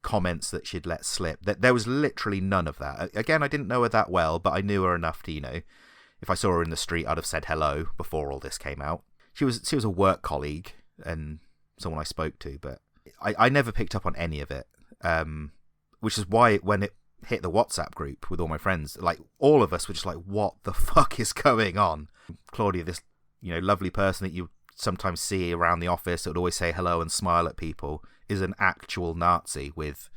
comments that she'd let slip. There was literally none of that. Again, I didn't know her that well, but I knew her enough to, if I saw her in the street, I'd have said hello before all this came out. She was a work colleague and someone I spoke to, but I never picked up on any of it. Which is why when it hit the WhatsApp group with all my friends, like, all of us were just like, what the fuck is going on? Claudia, this, lovely person that you sometimes see around the office that would always say hello and smile at people, is an actual Nazi with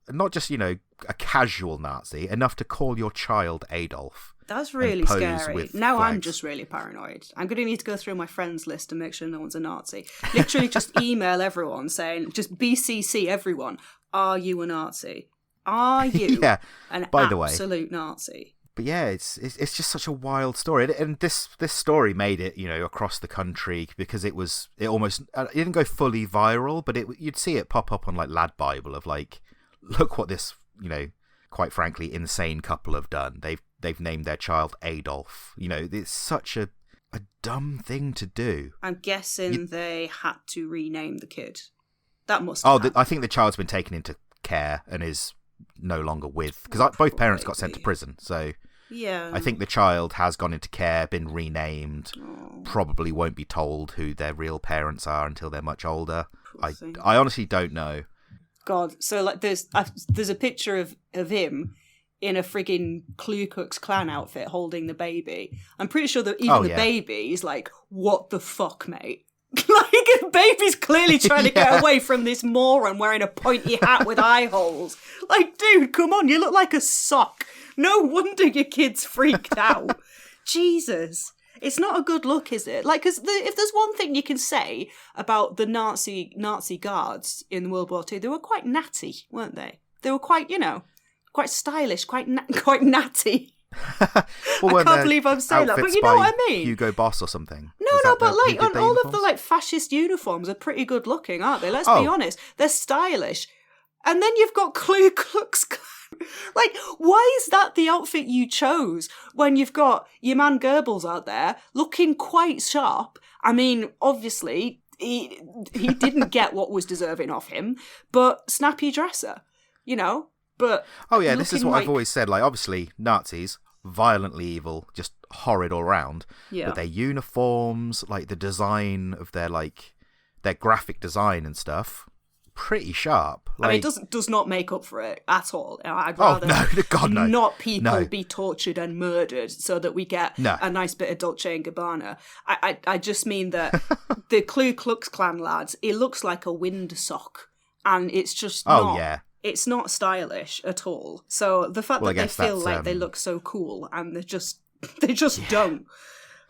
not just, a casual Nazi, enough to call your child Adolf. That's really scary. Now I'm just really paranoid. I'm going to need to go through my friends list to make sure no one's a Nazi. Literally just email everyone saying, just BCC everyone, are you a Nazi? Are you an absolute Nazi? But yeah, it's just such a wild story, and this story made it, across the country, because it didn't go fully viral, but you'd see it pop up on, like, Lad Bible of, like, look what this, quite frankly, insane couple have done. They've named their child Adolf. It's such a dumb thing to do. I'm guessing they had to rename the kid. That must have I think the child's been taken into care and is no longer with, because both parents got sent to prison, so yeah, I think the child has gone into care, been renamed, probably won't be told who their real parents are until they're much older. I honestly don't know. God, so, like, there's a picture of him in a frigging Ku Klux Klan outfit holding the baby. I'm pretty sure that even the baby is like, what the fuck, mate? Like, the baby's clearly trying to get away from this moron wearing a pointy hat with eye holes. Like, dude, come on, you look like a sock. No wonder your kid's freaked out. Jesus. It's not a good look, is it? Like, because if there's one thing you can say about the Nazi guards in World War II, they were quite natty, weren't they? They were quite, quite stylish, quite natty. Well, I can't believe I'm saying that, but you know what I mean? Hugo Boss or something. No, but like, on all of the, like, fascist uniforms are pretty good looking, aren't they? Let's be honest. They're stylish. And then you've got Ku Klux Klan. Like, why is that the outfit you chose when you've got your man Goebbels out there looking quite sharp? I mean, obviously, he didn't get what was deserving of him, but snappy dresser, But this is what I've always said. Like, obviously, Nazis, violently evil, just horrid all round. Yeah. But their uniforms, like the design of their graphic design and stuff, pretty sharp. Like, I mean, it does not make up for it at all. I'd rather not people be tortured and murdered so that we get a nice bit of Dolce & Gabbana. I just mean that the Ku Klux Klan lads, it looks like a windsock, and it's just it's not stylish at all. So the fact that they feel like they look so cool, and they just don't.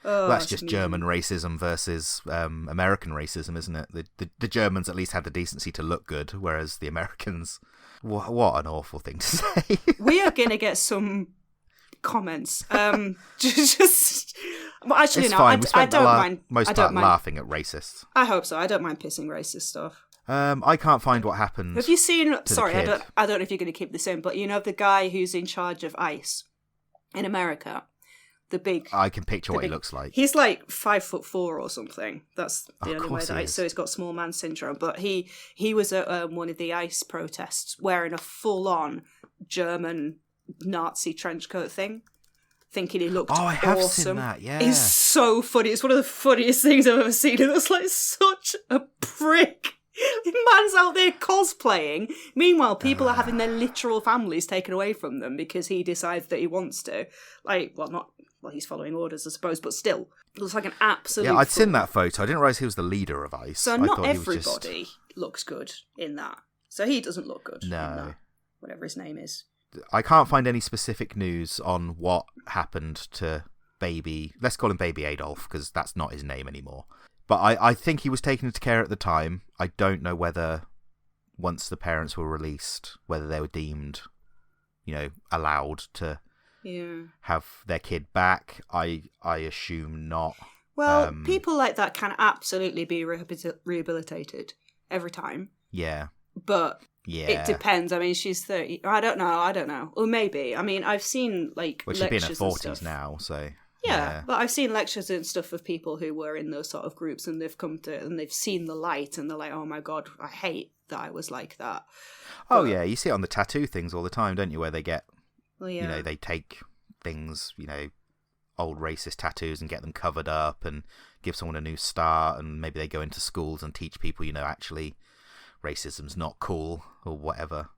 That's just German racism versus American racism, isn't it? The Germans at least had the decency to look good, whereas the Americans... What an awful thing to say. We are going to get some comments. Just... Well, actually, it's no, fine. I don't mind. Most part laughing at racists. I hope so. I don't mind pissing racist stuff. I can't find what happened. Have you seen... Sorry, I don't know if you're going to keep this in, but the guy who's in charge of ICE in America... I can picture what he looks like. He's like 5'4" or something. That's the only way that so he's got small man syndrome. But he was at one of the ICE protests wearing a full-on German Nazi trench coat thing, thinking he looked awesome. I have seen that, yeah. It's so funny. It's one of the funniest things I've ever seen. It looks like such a prick. Man's out there cosplaying. Meanwhile, people are having their literal families taken away from them because he decides that he wants to. Well, he's following orders, I suppose, but still, it looks like an absolute... Yeah, I'd seen that photo. I didn't realise he was the leader of ICE. So not everybody looks good in that. So he doesn't look good. No. Whatever his name is. I can't find any specific news on what happened to baby... Let's call him Baby Adolf, because that's not his name anymore. But I think he was taken into care at the time. I don't know whether once the parents were released, whether they were deemed, allowed to have their kid back. I assume not. Well, people like that can absolutely be rehabilitated every time. Yeah. But yeah, it depends. I mean, she's 30. I don't know. Or maybe. I mean, I've seen, like, well, she's been in her 40s now, so... Yeah, but I've seen lectures and stuff of people who were in those sort of groups, and they've come to and they've seen the light, and they're like, "Oh my god, I hate that I was like that." Oh yeah, you see it on the tattoo things all the time, don't you? Where they get, well, yeah. They take things, old racist tattoos and get them covered up and give someone a new start, and maybe they go into schools and teach people, actually, racism's not cool or whatever.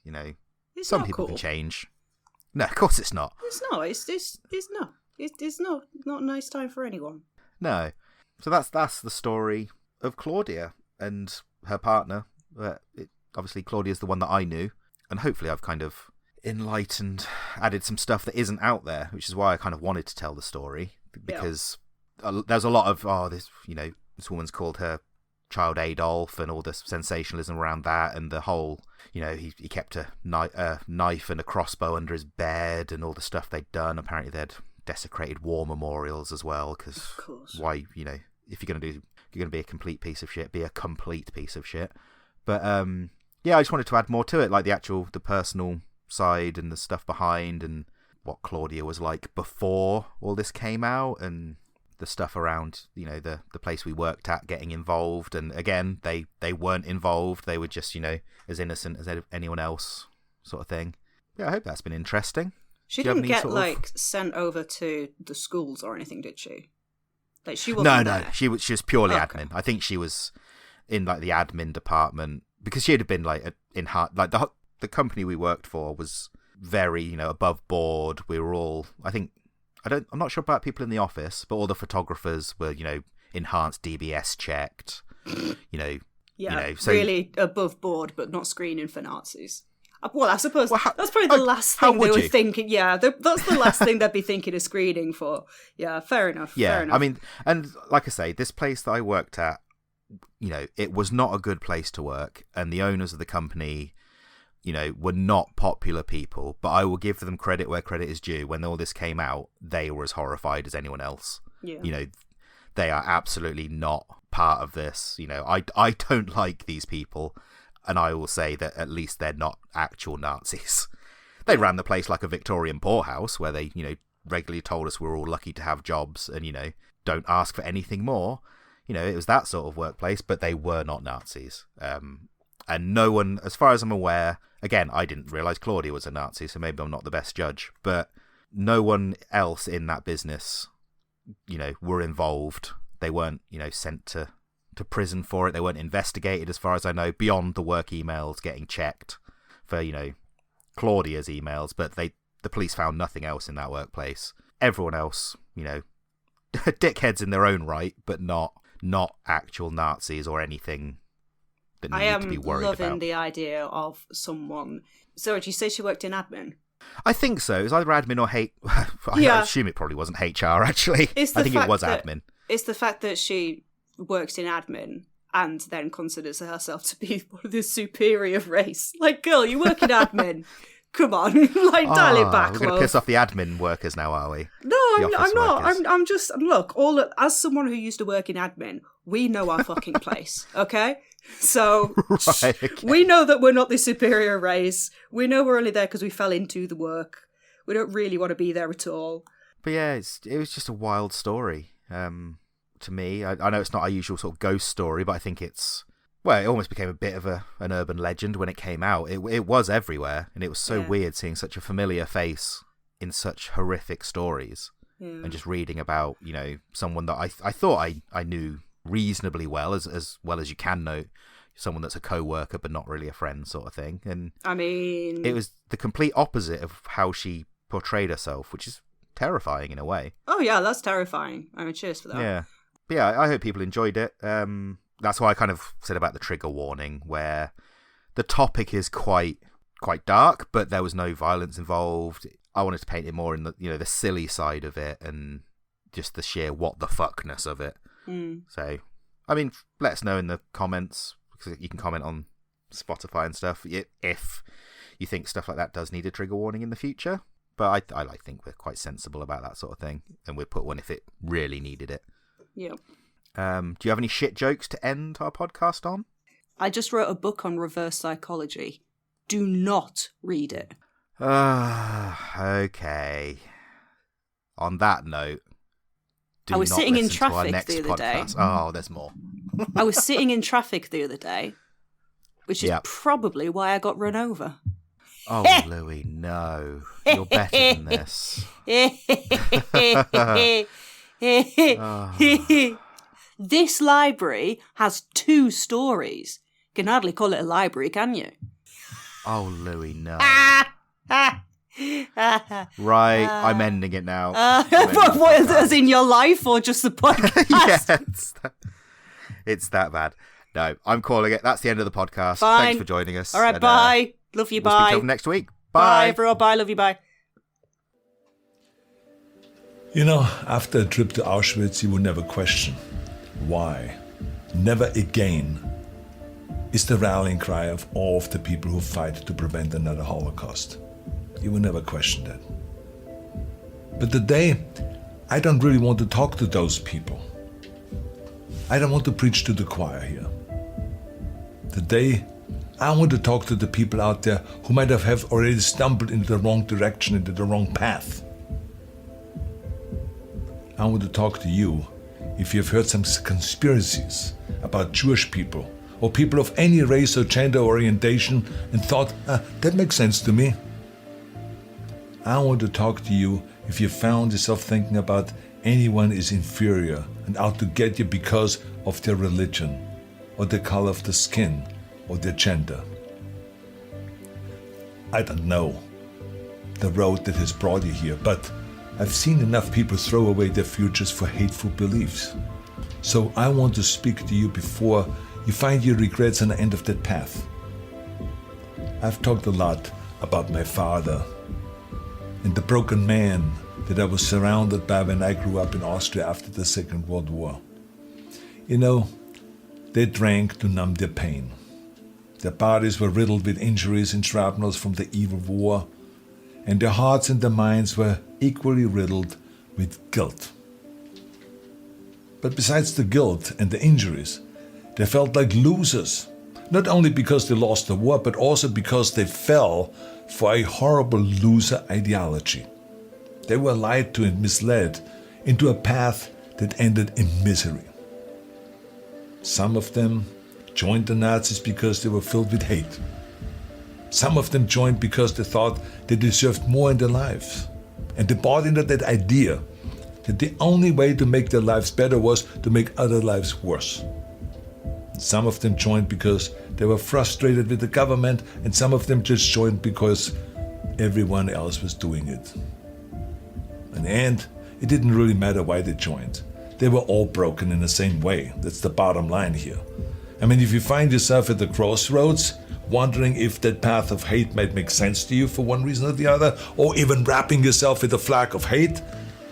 It's some not people cool. can change. No, of course it's not. It's not. It's not. It's not a nice time for anyone. No. So that's the story of Claudia and her partner. Obviously, Claudia's the one that I knew, and hopefully I've kind of enlightened, added some stuff that isn't out there, which is why I kind of wanted to tell the story, because there's a lot of, this woman's called her child Adolf, and all the sensationalism around that, and the whole, he kept a knife and a crossbow under his bed, and all the stuff they'd done. Apparently they'd desecrated war memorials as well, because why, if you're going to be a complete piece of shit, be a complete piece of shit. But I just wanted to add more to it, like the personal side and the stuff behind, and what Claudia was like before all this came out, and the stuff around, the place we worked at getting involved. And again, they weren't involved, they were just, as innocent as anyone else, sort of thing. Yeah, I hope that's been interesting. She didn't get sent over to the schools or anything, did she? Like, she wasn't there. She was purely admin. I think she was in like the admin department, because she'd have been like in hard, like the company we worked for was very, above board. We were all, I'm not sure about people in the office, but all the photographers were, enhanced DBS checked, so really above board, but not screening for Nazis. Well, I suppose that's probably the last thing they were thinking. Yeah, that's the last thing they'd be thinking of screening for. Yeah, fair enough. Yeah, fair enough. I mean, and like I say, this place that I worked at, it was not a good place to work, and the owners of the company, were not popular people. But I will give them credit where credit is due. When all this came out, they were as horrified as anyone else. Yeah. They are absolutely not part of this. I don't like these people. And I will say that at least they're not actual Nazis. They ran the place like a Victorian poorhouse, where they, regularly told us we're all lucky to have jobs and, don't ask for anything more. It was that sort of workplace, but they were not Nazis. And no one, as far as I'm aware, again, I didn't realise Claudia was a Nazi, so maybe I'm not the best judge, but no one else in that business, were involved. They weren't, sent to prison for it. They weren't investigated, as far as I know, beyond the work emails getting checked for, Claudia's emails, but the police found nothing else in that workplace. Everyone else, dickheads in their own right, but not actual Nazis or anything that need to be worried about. I am loving the idea of someone... So did you say she worked in admin? I think so. It was either admin or I assume it probably wasn't HR, actually. I think it was admin. It's the fact that she works in admin and then considers herself to be the superior race. Like, girl, you work in admin. Come on, dial it back, we're going to piss off the admin workers now, are we? No, I'm not. I'm just, look, as someone who used to work in admin, we know our fucking place, okay? So, right, okay. We know that we're not the superior race. We know we're only there because we fell into the work. We don't really want to be there at all. But yeah, it was just a wild story. To me, I know it's not a usual sort of ghost story, but I think it almost became a bit of an urban legend when it came out. It was everywhere, and it was so weird seeing such a familiar face in such horrific stories, and just reading about, someone that I thought I knew reasonably well as you can know someone that's a co-worker but not really a friend, sort of thing. And I mean, it was the complete opposite of how she portrayed herself, which is terrifying in a way. Oh yeah, that's terrifying. I mean, cheers for that. Yeah. But yeah, I hope people enjoyed it. That's why I kind of said about the trigger warning, where the topic is quite dark, but there was no violence involved. I wanted to paint it more in the the silly side of it, and just the sheer what the fuckness of it. So, I mean, let us know in the comments, because you can comment on Spotify and stuff, if you think stuff like that does need a trigger warning in the future. But I think we're quite sensible about that sort of thing, and we'd put one if it really needed it. Yeah. Do you have any shit jokes to end our podcast on? I just wrote a book on reverse psychology. Do not read it. Okay. On that note, I was sitting in traffic the other day. Oh, there's more. I was sitting in traffic the other day, which is probably why I got run over. Oh, Louis, no. You're better than this. This library has 2 stories. You can hardly call it a library, can you? Oh, Louis, no. Right, I'm ending it now. What, as in your life or just the podcast? Yeah, it's that bad. No, I'm calling it. That's the end of the podcast. Fine. Thanks for joining us. All right, bye. Love you, we'll bye. Speak till next week. Bye, everyone. Bye, love you, bye. You know, after a trip to Auschwitz, you will never question why. Never again is the rallying cry of all of the people who fight to prevent another Holocaust. You will never question that. But today, I don't really want to talk to those people. I don't want to preach to the choir here. Today, I want to talk to the people out there who might have already stumbled into the wrong direction, into the wrong path. I want to talk to you if you've heard some conspiracies about Jewish people or people of any race or gender orientation and thought, that makes sense to me. I want to talk to you if you found yourself thinking about anyone is inferior and out to get you because of their religion or the color of the skin or their gender. I don't know the road that has brought you here, but I've seen enough people throw away their futures for hateful beliefs. So I want to speak to you before you find your regrets on the end of that path. I've talked a lot about my father and the broken man that I was surrounded by when I grew up in Austria after the Second World War. You know, they drank to numb their pain. Their bodies were riddled with injuries and shrapnels from the evil war, and their hearts and their minds were equally riddled with guilt. But besides the guilt and the injuries, they felt like losers, not only because they lost the war, but also because they fell for a horrible loser ideology. They were lied to and misled into a path that ended in misery. Some of them joined the Nazis because they were filled with hate. Some of them joined because they thought they deserved more in their lives. And they bought into that idea that the only way to make their lives better was to make other lives worse. Some of them joined because they were frustrated with the government, and some of them just joined because everyone else was doing it. In the end, it didn't really matter why they joined. They were all broken in the same way. That's the bottom line here. I mean, if you find yourself at the crossroads, wondering if that path of hate might make sense to you for one reason or the other, or even wrapping yourself in the flag of hate,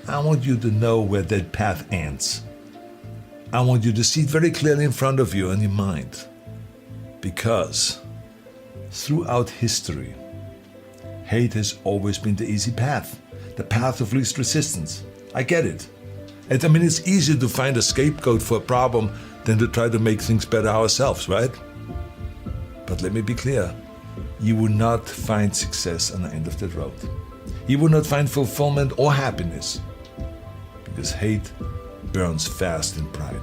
I want you to know where that path ends. I want you to see it very clearly in front of you in your mind. Because throughout history, hate has always been the easy path, the path of least resistance. I get it. And I mean, it's easier to find a scapegoat for a problem than to try to make things better ourselves, right? But let me be clear, you will not find success on the end of that road. You will not find fulfillment or happiness. Because hate burns fast in pride.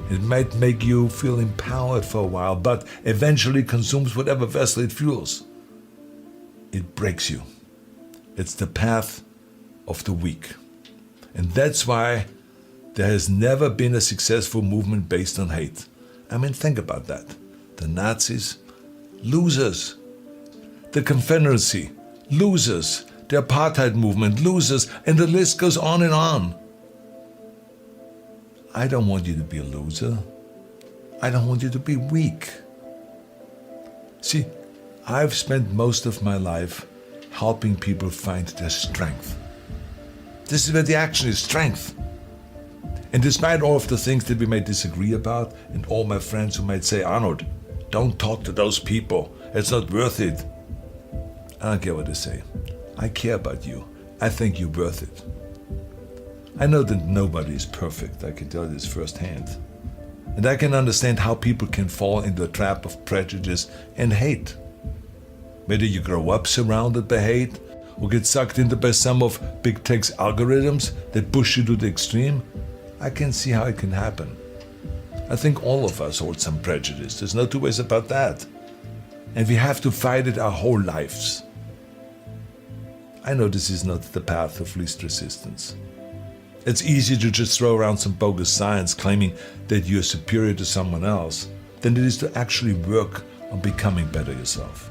It might make you feel empowered for a while, but eventually consumes whatever vessel it fuels. It breaks you. It's the path of the weak. And that's why there has never been a successful movement based on hate. I mean, think about that. The Nazis, losers. The Confederacy, losers. The apartheid movement, losers. And the list goes on and on. I don't want you to be a loser. I don't want you to be weak. See, I've spent most of my life helping people find their strength. This is where the action is, strength. And despite all of the things that we might disagree about, and all my friends who might say, Arnold, Don't talk to those people. It's not worth it. I don't care what they say. I care about you. I think you're worth it. I know that nobody is perfect. I can tell you this firsthand. And I can understand how people can fall into a trap of prejudice and hate. Whether you grow up surrounded by hate or get sucked into by some of Big Tech's algorithms that push you to the extreme, I can see how it can happen. I think all of us hold some prejudice. There's no two ways about that. And we have to fight it our whole lives. I know this is not the path of least resistance. It's easier to just throw around some bogus science claiming that you're superior to someone else than it is to actually work on becoming better yourself.